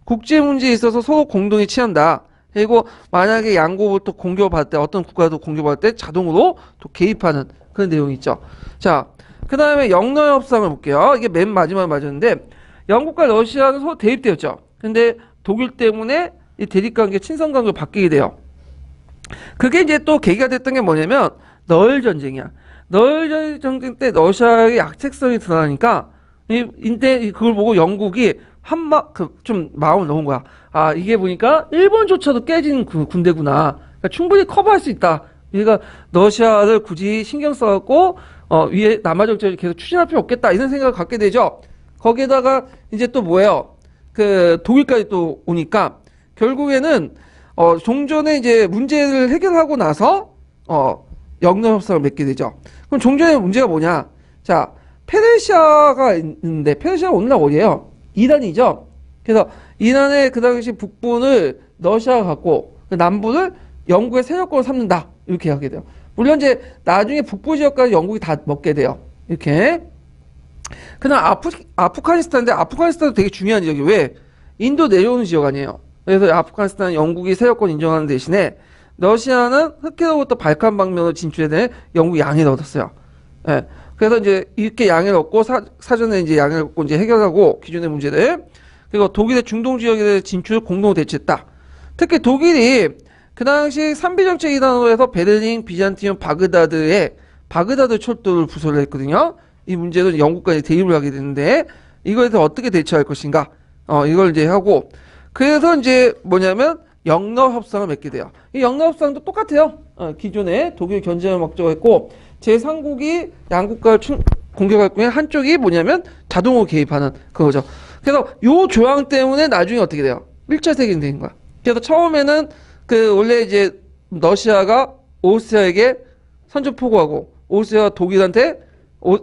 A: 국제 문제에 있어서 서로 공동에 취한다. 그리고 만약에 양국부터 공격받을 때 어떤 국가도 공격받을 때 자동으로 또 개입하는 그런 내용이 있죠. 자, 그 다음에 영러 협상을 볼게요. 이게 맨 마지막에 맞았는데 영국과 러시아는 서로 대립되었죠. 근데 독일 때문에 이 대립관계, 친선관계로 바뀌게 돼요. 그게 이제 또 계기가 됐던 게 뭐냐면 너일 전쟁이야. 너일 전쟁 때 러시아의 약책성이 드러나니까 이때 그걸 보고 영국이 좀 마음을 놓은 거야. 아, 이게 보니까 일본조차도 깨진 그 군대구나. 그러니까 충분히 커버할 수 있다. 그러니까 러시아를 굳이 신경 써갖고 위에 남아 정책을 계속 추진할 필요 없겠다. 이런 생각을 갖게 되죠. 거기에다가 이제 또 뭐예요? 그 독일까지 또 오니까 결국에는 종전에 이제 문제를 해결하고 나서 영러 협상을 맺게 되죠. 그럼 종전의 문제가 뭐냐? 자, 페르시아가 있는데 페르시아가 오늘날 어디예요? 이란이죠. 그래서 이란의 그 당시 북부를 러시아가 갖고 그 남부를 영국의 세력권을 삼는다. 이렇게 하게 돼요. 물론 이제 나중에 북부 지역까지 영국이 다 먹게 돼요. 이렇게. 그다음 아프가니스탄인데 아프가니스탄도 되게 중요한 지역이에요. 왜? 인도 내려오는 지역 아니에요. 그래서 아프가니스탄은 영국이 세력권 인정하는 대신에 러시아는 흑해로부터 발칸 방면으로 진출해 된 영국이 양해를 얻었어요. 예. 그래서 이제 이렇게 양해를 얻고 사전에 이제 양해를 얻고 이제 해결하고 기존의 문제들. 그리고 독일의 중동 지역에 대해 진출을 공동 대처했다. 특히 독일이 그 당시 삼비정책 이단으로 해서 베를린, 비잔티움, 바그다드 철도를 부설을 했거든요. 이 문제도 영국과 대립을 하게 되는데 이거에 대해서 어떻게 대처할 것인가? 이걸 이제 하고 그래서 이제 뭐냐면 영러협상을 맺게 돼요. 이 영러협상도 똑같아요. 기존에 독일 견제를 목적으로 했고 제3국이 양국가를 공격할 경우에 한쪽이 뭐냐면 자동으로 개입하는 그거죠. 그래서 요 조항 때문에 나중에 어떻게 돼요? 1차 세계대전이 된 거야. 그래서 처음에는 그 원래 이제 러시아가 오스트리아에게 선전포고하고 오스트리아가 독일한테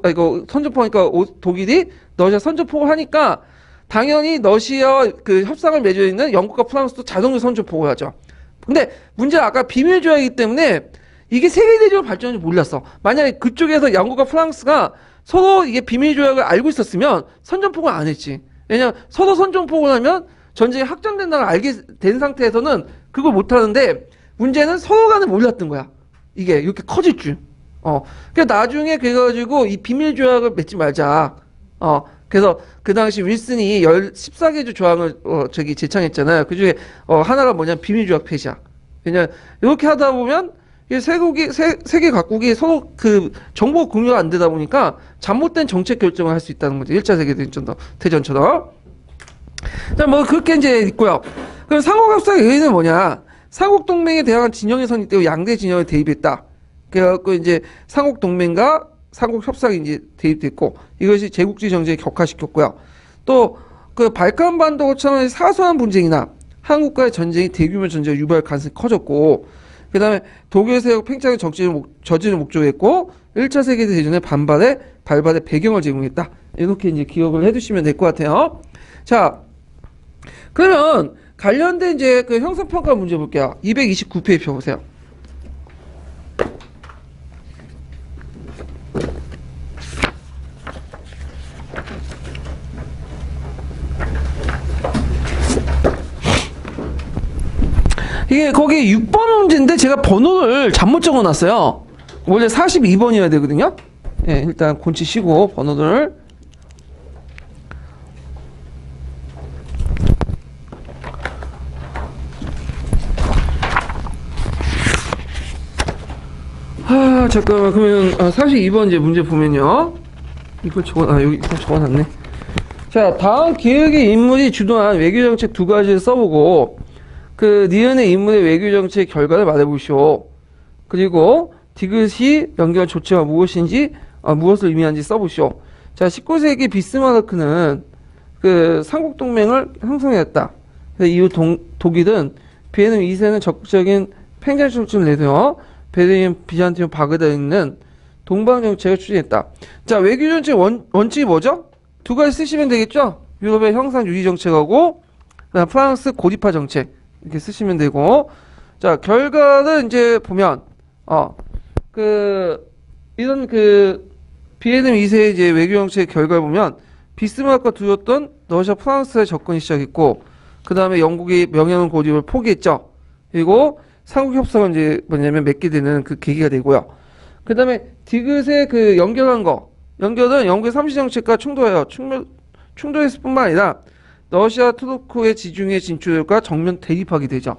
A: 이거 선전포고하니까 독일이 러시아 선전포고를 하니까 당연히 러시아와 그 협상을 맺어 있는 영국과 프랑스도 자동으로 선전포고를 하죠. 근데 문제는 아까 비밀조약이기 때문에 이게 세계대전으로 발전할 줄 몰랐어. 만약에 그쪽에서 영국과 프랑스가 서로 이게 비밀조약을 알고 있었으면 선전포고를 안 했지. 왜냐면 서로 선전포고를 하면 전쟁이 확정된다는 걸 알게 된 상태에서는 그걸 못 하는데 문제는 서로 간에 몰랐던 거야. 이게 이렇게 커질 줄. 그래서 나중에 그래가지고 이 비밀조약을 맺지 말자. 그래서 그 당시 윌슨이 14개조 조항을 제창했잖아요. 그 중에 하나가 뭐냐면 비밀조약 폐지야. 왜냐면 이렇게 하다 보면 세계 각국이 서로 그 정보 공유가 안 되다 보니까 잘못된 정책 결정을 할 수 있다는 거죠. 1차 세계대전처럼. 자, 뭐 그렇게 이제 있고요. 그럼 삼국협상의 의의는 뭐냐? 삼국동맹에 대항한 진영이 성립되고 양대 진영에 대입했다. 그래갖고 이제 삼국동맹과 삼국협상이 이제 대입됐고 이것이 제국주의 정쟁을 격화시켰고요. 또 그 발칸반도처럼 사소한 분쟁이나 한국과의 전쟁이 대규모 전쟁을 유발할 가능성이 커졌고 그 다음에 독일 세력 팽창의 저지를 목적으로 했고 1차 세계대전의 발발의 배경을 제공했다. 이렇게 이제 기억을 해두시면 될 것 같아요. 자, 그러면 관련된 이제 그 형성평가 문제 볼게요. 229페이지 펴보세요. 이게 거기 6번 문제인데 제가 번호를 잘못 적어놨어요. 원래 42번이어야 되거든요. 예, 일단 곤치 쉬고 번호를. 잠깐만. 그러면 42번 이제 문제 보면요. 이걸 여기 적어놨네. 자, 다음 기획의 인물이 주도한 외교정책 두 가지를 써보고 그 니은의 인물의 외교정책 결과를 말해보시오. 그리고 디귿이 연결 조치가 무엇인지 무엇을 의미하는지 써보시오. 자, 19세기 비스마르크는 그 삼국동맹을 형성했다. 이후 독일은 비에는 2세는 적극적인 팽창 정책을 내세워 베를린, 비잔티움, 바그다드에 있는 동방정책을 추진했다. 자, 외교정책 원칙이 뭐죠? 두 가지 쓰시면 되겠죠? 유럽의 형상 유지 정책하고 그다음 프랑스 고립화 정책 이렇게 쓰시면 되고 자, 결과는 이제 보면 이런 그 비에는 2세의 이제 외교정책 결과를 보면 비스마르크가 두었던 러시아, 프랑스의 접근이 시작했고 그 다음에 영국이 명예훼손 고립을 포기했죠. 그리고 삼국협상은 이제 뭐냐면 맺게 되는 그 계기가 되고요. 그 다음에 디귿의 그 연결은 영국의 삼시정책과 충돌했을 뿐만 아니라 러시아 투르크의 지중해 진출과 정면 대립하게 되죠.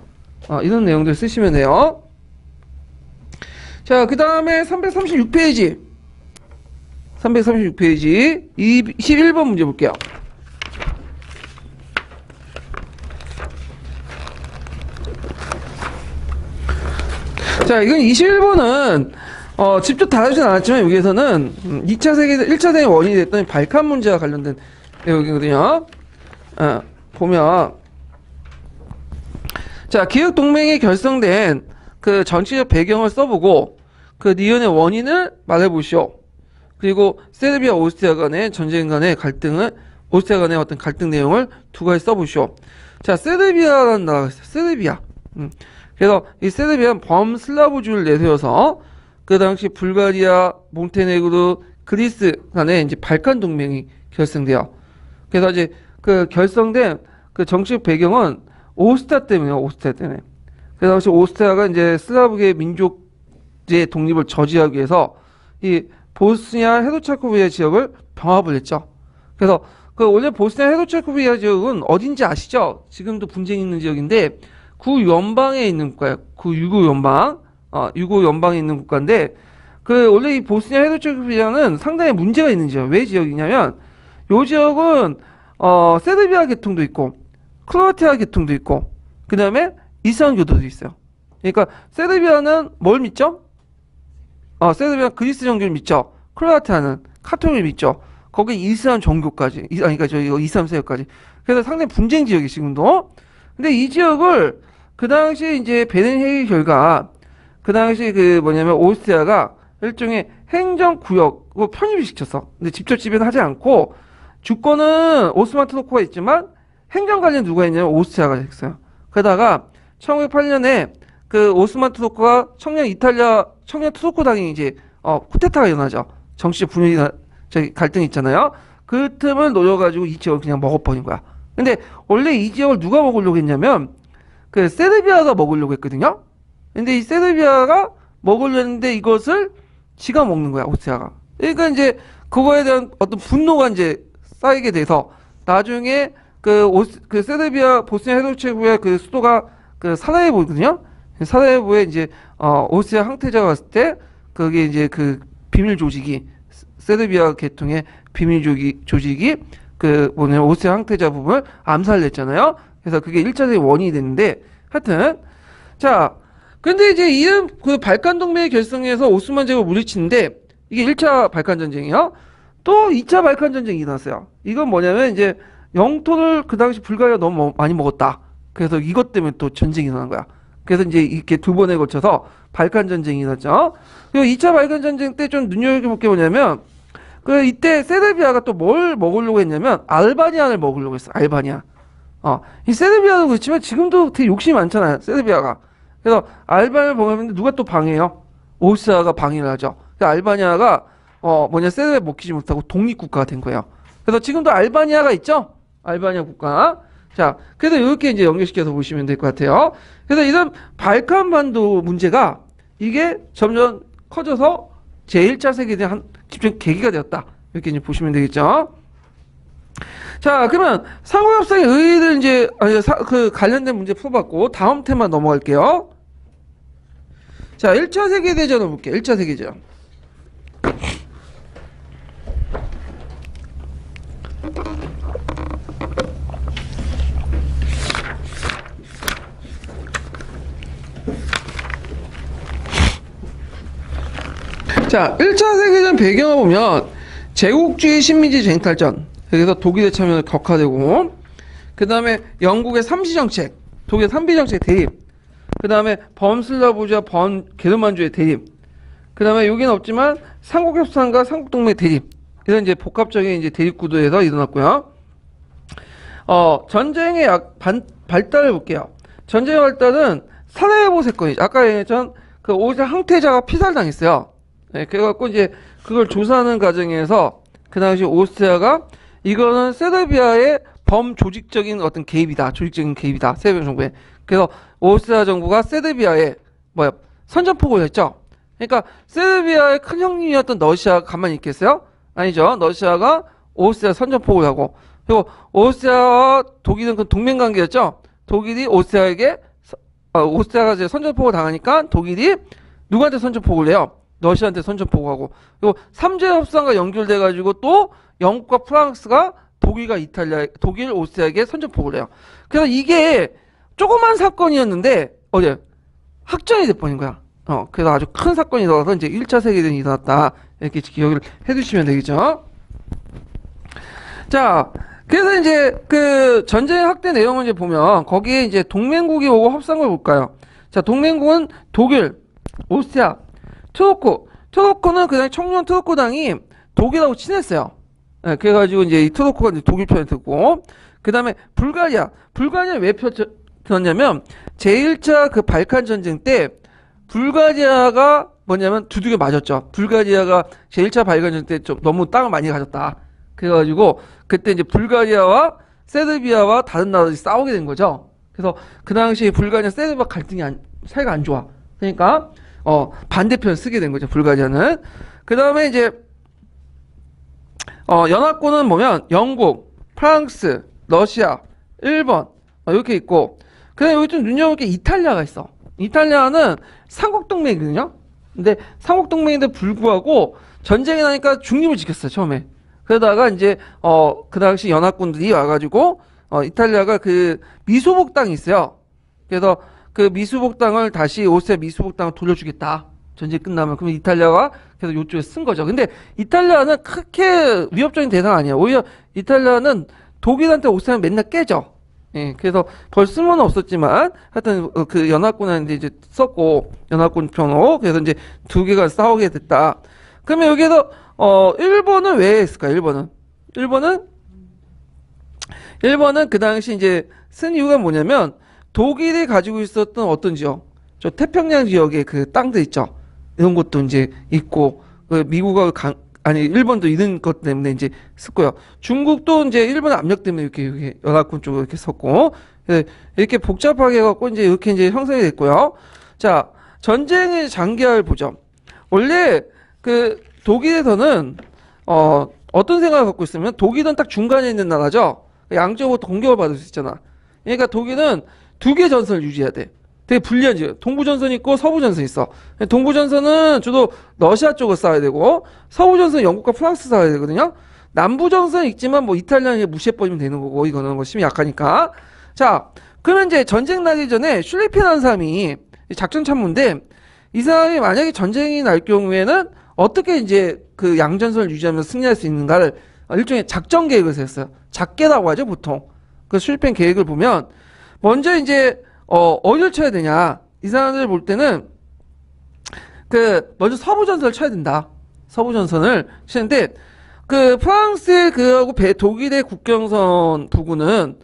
A: 이런 내용들 쓰시면 돼요. 자, 그 다음에 336페이지 21번 문제 볼게요. 자, 이건 21번은 직접 다루진 않았지만 여기에서는 1차 세계 원인이 됐던 발칸 문제와 관련된 내용이거든요. 보면 자, 기획 동맹이 결성된 그 전체적 배경을 써보고 그 니은의 원인을 말해보시오. 그리고 세르비아, 오스트리아 간의 전쟁 간의 갈등을 오스트리아 간의 어떤 갈등 내용을 두 가지 써보시오. 자, 세르비아라는 나라가 있어요. 세르비아. 그래서 이 세르비아는 범슬라브주의를 내세워서 그 당시 불가리아, 몬테네그로, 그리스 간에 이제 발칸 동맹이 결성돼요. 그래서 이제 그 결성된 그 정치적 배경은 오스트리아 때문에요. 오스트리아 때문에. 그래서 당시 오스트리아가 이제 슬라브계 민족의 독립을 저지하기 위해서 이 보스니아 헤르체고비아 지역을 병합을 했죠. 그래서 그 원래 보스니아 헤르체고비아 지역은 어딘지 아시죠? 지금도 분쟁이 있는 지역인데 구 연방에 있는 국가예요. 구 유고 연방, 유고 연방에 있는 국가인데 그 원래 이 보스니아 헤르체고비아는 상당히 문제가 있는 지역. 왜 지역이냐면 요 지역은 세르비아 계통도 있고 크로아티아 계통도 있고 그 다음에 이슬람교도도 있어요. 그러니까 세르비아는 뭘 믿죠? 세르비아는 그리스 정교를 믿죠. 크로아티아는 카톨릭을 믿죠. 거기 이슬람 종교까지, 그러니까 이슬람 세력까지. 그래서 상당히 분쟁 지역이 지금도. 근데 이 지역을 그 당시 이제 베른 회의 결과 그 당시 그 뭐냐면 오스트리아가 일종의 행정구역으로 편입을 시켰어. 근데 직접 지배는 하지 않고 주권은 오스만 투르크가 있지만 행정 관리는 누가 했냐면 오스트리아가 했어요. 그러다가 1908년에 그 오스만 투르크가 청년 투르크당이 이제 쿠데타가 일어나죠. 정치적 분열이 갈등이 있잖아요. 그 틈을 노려가지고 이 지역을 그냥 먹어버린 거야. 근데 원래 이 지역을 누가 먹으려고 했냐면 그 세르비아가 먹으려고 했거든요. 근데 이 세르비아가 먹으려 했는데 이것을 지가 먹는 거야, 오스트리아가. 그러니까 이제 그거에 대한 어떤 분노가 이제 쌓이게 돼서 나중에 그 세르비아 보스니아 헤르체고비아 그 수도가 그 사라예보거든요. 사라예보에 이제 오스트리아 항태자가 왔을 때 그게 이제 그 비밀 조직이 세르비아 계통의 비밀 조직이 그 뭐냐 오스트리아 항태자 부분을 암살을 했잖아요. 그래서 그게 1차 세계 원인이 됐는데 하여튼 자 근데 이제 이런 그 발칸 동맹의 결성에서 오스만 제국을 물리치는데 이게 1차 발칸 전쟁이요. 또 2차 발칸 전쟁이 일어났어요. 이건 뭐냐면 이제 영토를 그 당시 불가리아가 너무 많이 먹었다. 그래서 이것 때문에 또 전쟁이 일어난 거야. 그래서 이제 이렇게 두 번에 걸쳐서 발칸 전쟁이 일어났죠. 그리고 2차 발칸 전쟁 때 좀 눈여겨볼 게 뭐냐면 그 이때 세르비아가 또 뭘 먹으려고 했냐면 알바니아를 먹으려고 했어. 알바니아. 이 세르비아도 그렇지만 지금도 되게 욕심이 많잖아요. 세르비아가. 그래서 알바니아를 먹으면 누가 또 방해해요? 오스트리아가 방해를 하죠. 그래서 알바니아가 세르비아 먹히지 못하고 독립국가가 된 거예요. 그래서 지금도 알바니아가 있죠? 알바니아 국가. 자, 그래서 이렇게 이제 연결시켜서 보시면 될 것 같아요. 그래서 이런 발칸반도 문제가 이게 점점 커져서 제1차 세계대전 집중 계기가 되었다. 이렇게 이제 보시면 되겠죠. 자, 그러면 상호협상의 의의를 이제 그 관련된 문제 풀어봤고 다음 테마 넘어갈게요. 자, 1차 세계대전을 볼게요. 1차 세계대전. 자, 1차 세계대전 배경을 보면 제국주의 식민지 쟁탈전, 그래서 독일의 참여는 격화되고 그 다음에 영국의 삼시정책, 독일의 삼비정책 대립, 그 다음에 범슬라브주의와 범게르만주의 대립, 그 다음에 여기는 없지만 삼국협상과 삼국동맹 대립, 이런 이제 복합적인 이제 대립 구도에서 일어났고요. 전쟁의 발달을 볼게요. 전쟁의 발달은 사라예보 사건이죠. 아까 얘기했던 그 오스트리아 항태자가 피살당했어요. 네, 그래갖고 이제 그걸 조사하는 과정에서 그 당시 오스트리아가 이거는 세르비아의 범조직적인 어떤 개입이다. 조직적인 개입이다. 세르비아 정부에. 그래서 오스트리아 정부가 세르비아에 선전포고를 했죠. 그러니까 세르비아의 큰 형님이었던 러시아가 가만히 있겠어요? 아니죠. 러시아가 오스트리아 선전포고를 하고 그리고 오스트리아와 독일은 그 동맹관계였죠. 독일이 오스트리아가 이제 선전포고 당하니까 독일이 누구한테 선전포고를 해요? 러시아한테 선전포고하고 그리고 삼재협상과 연결돼가지고 또 영국과 프랑스가 독일, 오스트리아에게 선전포고를 해요. 그래서 이게 조그만 사건이었는데 확전이 돼버린 거야. 그래서 아주 큰 사건이 나와서 이제 1차 세계대전이 일어났다. 이렇게 기억을 해두시면 되겠죠. 자, 그래서 이제 그 전쟁의 확대 내용을 이제 보면 거기에 이제 동맹국이 오고 협상을 볼까요? 자, 동맹국은 독일, 오스트리아, 트로코는 그냥 청년 트로코당이 독일하고 친했어요. 네, 그래가지고 이제 이 트로코가 이제 독일 편에 듣고, 그 다음에 불가리아 왜 그러냐면 제1차 그 발칸 전쟁 때 불가리아가 뭐냐면 두들겨 맞았죠. 불가리아가 제1차 발칸 전쟁 때 좀 너무 땅을 많이 가졌다. 그래가지고 그때 이제 불가리아와 세르비아와 다른 나라들이 싸우게 된 거죠. 그래서 그 당시 불가리아 세르비아 갈등이 사이가 안 좋아. 그러니까 반대편 쓰게 된 거죠. 불가리아는. 그 다음에 이제 연합군은 뭐면 영국, 프랑스, 러시아, 일본 이렇게 있고, 그다음에 여기 좀 눈여볼 게 이탈리아가 있어. 이탈리아는 삼국동맹이거든요. 근데 삼국동맹인데 불구하고 전쟁이 나니까 중립을 지켰어요, 처음에. 그러다가 이제 그 당시 연합군들이 와가지고 이탈리아가 그 미수복 땅이 있어요. 그래서 그 미수복 땅을 다시 오스트리아 미수복 땅을 돌려주겠다. 전쟁이 끝나면. 그러면 이탈리아가 계속 이쪽에 쓴 거죠. 근데 이탈리아는 그렇게 위협적인 대상 아니에요. 오히려 이탈리아는 독일한테 오스트리아 맨날 깨져. 예, 그래서 벌 쓸모는 없었지만 하여튼 그 연합군한테 이제 썼고, 연합군 편으로. 그래서 이제 두 개가 싸우게 됐다. 그러면 여기에서 일본은 왜 했을까? 일본은 그 당시 이제 쓴 이유가 뭐냐면 독일이 가지고 있었던 어떤 지역, 저 태평양 지역의 그 땅들 있죠. 이런 것도 이제 있고, 그 미국과 일본도 이런 것 때문에 이제 썼고요. 중국도 이제 일본 압력 때문에 이렇게 연합군 쪽으로 이렇게 썼고, 이렇게 복잡하게 해갖고 이제 이렇게 이제 형성이 됐고요. 자, 전쟁의 장기화를 보죠. 원래 그 독일에서는 어떤 생각을 갖고 있으면 독일은 딱 중간에 있는 나라죠. 양쪽으로 공격을 받을 수 있잖아. 그러니까 독일은 두 개 전선을 유지해야 돼. 되게 불리한 지역. 동부전선이 있고 서부전선이 있어. 동부전선은 주로 러시아 쪽을 싸워야 되고, 서부전선은 영국과 프랑스 싸워야 되거든요. 남부전선이 있지만 뭐 이탈리아는 무시해버리면 되는 거고, 이거는 뭐 힘이 약하니까. 자, 그러면 이제 전쟁 나기 전에 슐리펜이라는 사람이 작전 참모인데, 이 사람이 만약에 전쟁이 날 경우에는 어떻게 이제 그 양전선을 유지하면서 승리할 수 있는가를 일종의 작전 계획을 세웠어요. 작계라고 하죠, 보통. 그 슐리펜 계획을 보면, 먼저 이제 어디를 쳐야 되냐. 이 사람들 볼 때는 먼저 서부전선을 쳐야 된다. 서부전선을 치는데, 그 프랑스의 그하고 독일의 국경선 부근은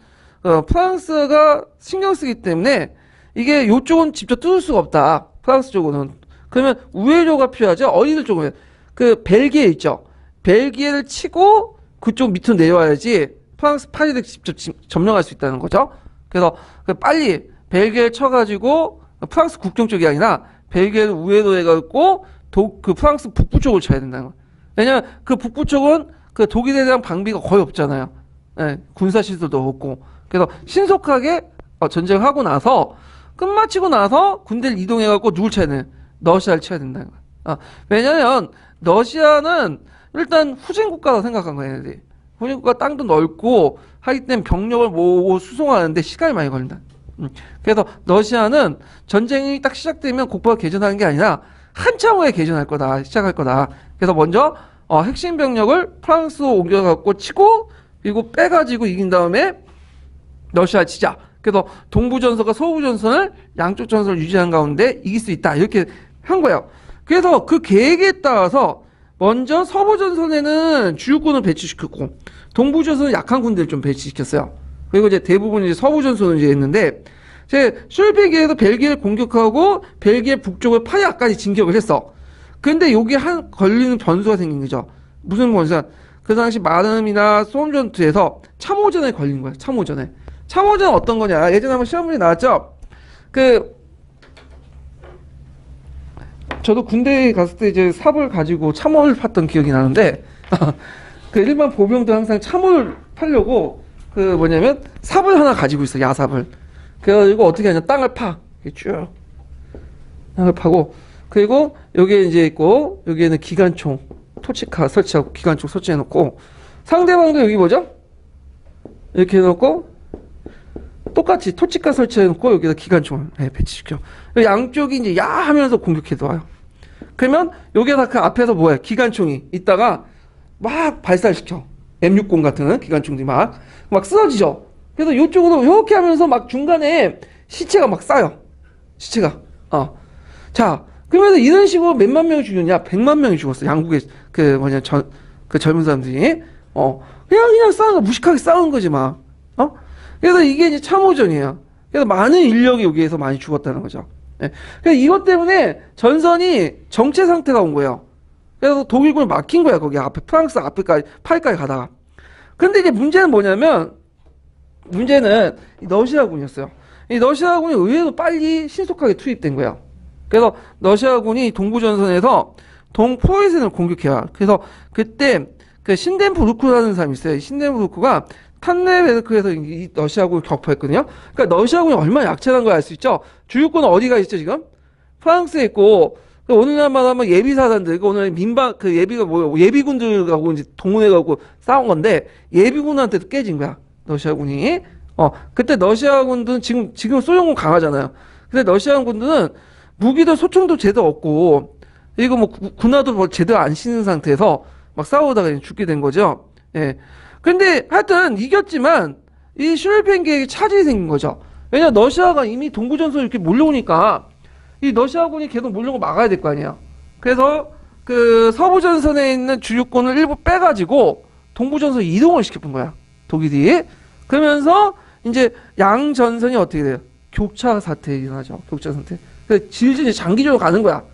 A: 프랑스가 신경 쓰기 때문에 이게 요쪽은 직접 뚫을 수가 없다. 프랑스 쪽은. 그러면 우회로가 필요하죠. 어디들 쪽은 그 벨기에 있죠. 벨기에를 치고 그쪽 밑으로 내려와야지 프랑스 파리를 직접 점령할 수 있다는 거죠. 그래서 빨리 벨기에를 쳐가지고 프랑스 국경 쪽이 아니라 벨기에를 우회로 해갖고 그 프랑스 북부 쪽을 쳐야 된다는 거예요. 왜냐면 그 북부 쪽은 그 독일에 대한 방비가 거의 없잖아요. 예, 군사시설도 없고. 그래서 신속하게 전쟁을 하고 나서 끝마치고 나서 군대를 이동해갖고 누굴 쳐야 되냐? 러시아를 쳐야 된다는 거예요. 왜냐면 러시아는 일단 후진 국가라고 생각한 거예요. 얘네들이. 후진 국가 땅도 넓고 하기 때문에 병력을 모으고 수송하는데 시간이 많이 걸린다. 그래서 러시아는 전쟁이 딱 시작되면 곧바로 개전하는 게 아니라 한참 후에 시작할 거다. 그래서 먼저 핵심 병력을 프랑스로 옮겨갖고 치고, 그리고 빼가지고 이긴 다음에 러시아 치자. 그래서 동부전선과 서부전선을 양쪽 전선을 유지한 가운데 이길 수 있다. 이렇게 한 거예요. 그래서 그 계획에 따라서 먼저 서부전선에는 주요군을 배치시켰고, 동부전선은 약한 군대를 좀 배치시켰어요. 그리고 이제 대부분 이제 서부전선을 이제 했는데, 슐리펜에서 벨기에를 공격하고 벨기에 북쪽을 파리까지 진격을 했어. 근데 여기 걸리는 변수가 생긴 거죠. 무슨 변수야? 그 당시 마름이나 소음 전투에서 참호전에 걸린 거야. 참호전은 어떤 거냐? 예전에 한번 시험 문제 나왔죠? 저도 군대에 갔을 때 이제 삽을 가지고 참호를 팠던 기억이 나는데, 그 일반 보병도 항상 참호를 파려고 삽을 하나 가지고 있어, 야삽을. 그래가지고 어떻게 하냐, 땅을 파. 쭉. 땅을 파고, 그리고 여기에 이제 있고, 여기에는 기관총, 토치카 설치하고, 기관총 설치해놓고, 상대방도 여기 뭐죠? 이렇게 해놓고, 똑같이 토치카 설치해놓고, 여기다 기관총을 배치시켜. 양쪽이 이제 야! 하면서 공격해도 와요. 그러면 여기에다 그 앞에서 뭐야? 기관총이 있다가 막 발사시켜. M60 같은 기관총들이 막 쓰러지죠. 그래서 이쪽으로 이렇게 하면서 막 중간에 시체가 막 쌓여. 시체가. 자, 그러면서 이런 식으로 몇만 명이 죽였냐? 100만 명이 죽었어. 양국의 그 젊은 사람들이. 그냥 싸운 거, 무식하게 싸운 거지 막. 그래서 이게 이제 참호전이에요. 그래서 많은 인력이 여기에서 많이 죽었다는 거죠. 예. 그래서 이것 때문에 전선이 정체 상태가 온 거예요. 그래서 독일군이 막힌 거야. 거기 앞에 프랑스 앞에까지 파리까지 가다가. 근데 이제 문제는 뭐냐면 문제는 이 러시아군이었어요. 이 러시아군이 의외로 빨리 신속하게 투입된 거야. 그래서 러시아군이 동부전선에서 동포에센을 공격해요. 그래서 그때 그 신덴부르크라는 사람이 있어요. 신덴부르크가 탄네베르크에서 이 러시아군을 격파했거든요. 그러니까 러시아군이 얼마나 약체란 걸 알 수 있죠. 주유권은 어디가 있죠 지금? 프랑스에 있고 오늘날만 하면 예비사단들, 오늘 민방 그 예비가 뭐예요? 예비군들하고 이제 동원해가고 싸운 건데 예비군한테도 깨진 거야. 러시아군이. 그때 러시아군들은 지금 소련군 강하잖아요. 근데 러시아군들은 무기도 소총도 제대로 없고 이거 뭐 군화도 뭐 제대로 안 신는 상태에서 막 싸우다가 죽게 된 거죠. 예. 근데 하여튼 이겼지만 이 슈넬펜 계획에 차질이 생긴 거죠. 왜냐 러시아가 이미 동부전선에 이렇게 몰려오니까 이 러시아군이 계속 몰려오고 막아야 될 거 아니야. 그래서 그 서부전선에 있는 주유권을 일부 빼가지고 동부전선 이동을 시켜본 거야. 독일이. 그러면서 이제 양 전선이 어떻게 돼요? 교차 사태가 일어나죠. 교차 사태. 그 질질 장기적으로 가는 거야.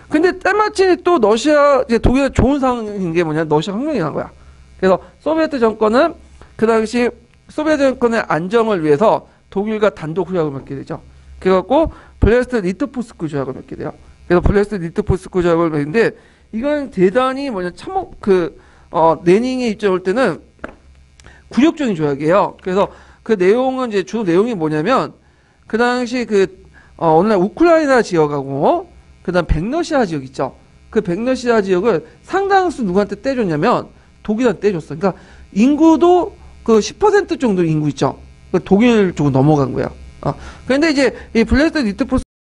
A: 근데 때마침 또 이제 독일의 좋은 상황인 게 뭐냐? 러시아 혁명이 난 거야. 그래서 소비에트 정권은 그 당시 소비에트 정권의 안정을 위해서 독일과 단독 후약을 맺게 되죠. 그래갖고 블레스트 리트포스크 조약을 맺게 돼요. 그래서 블레스트 리트포스크 조약을 맺는데 이건 대단히 뭐냐 레닝의 입장에 올 때는 굴욕적인 조약이에요. 그래서 그 내용은 이제 주로 내용이 뭐냐면 그 당시 오늘날 우크라이나 지역하고 그다음 백러시아 지역 있죠. 그 백러시아 지역을 상당수 누구한테 떼줬냐면 독일한테 떼줬어. 그러니까 인구도 그 10% 정도 인구 있죠. 독일 쪽으로 넘어간 거야. 그런데 이제 이 블레스트 리트포스